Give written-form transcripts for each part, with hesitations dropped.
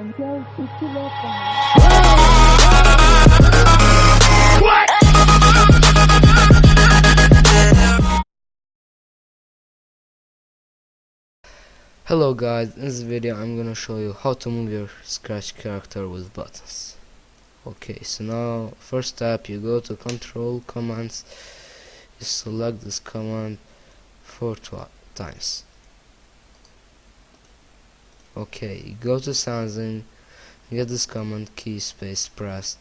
Until it's open. Hello guys, in this video I'm gonna show you how to move your Scratch character with buttons. Okay, so now first step, you go to control commands, you select this command 4 times. Okay, you go to settings, get this command key space pressed,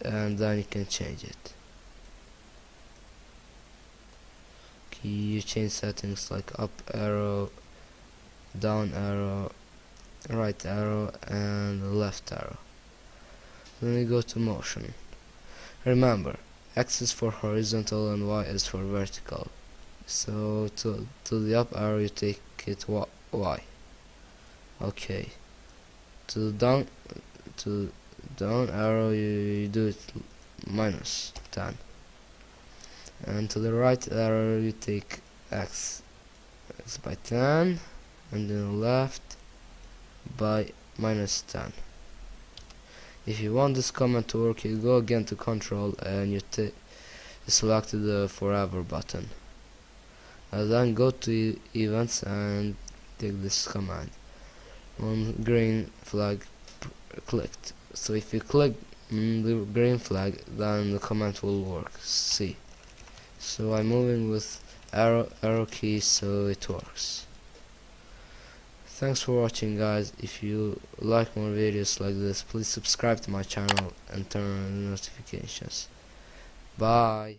and then you can change it. Okay, you change settings like up arrow, down arrow, right arrow, and left arrow. Then you go to motion. Remember, X is for horizontal and Y is for vertical. So to the up arrow you take it Y. Okay. To the down arrow you do it -10. And to the right arrow you take X by 10, and then the left by -10. If you want this command to work, you go again to control and you select the forever button, and then go to events and take this command. One green flag clicked, so if you click the green flag, then the command will work. See, so I'm moving with arrow key, so it works. Thanks for watching guys. If you like more videos like this, please subscribe to my channel and turn on the notifications. Bye.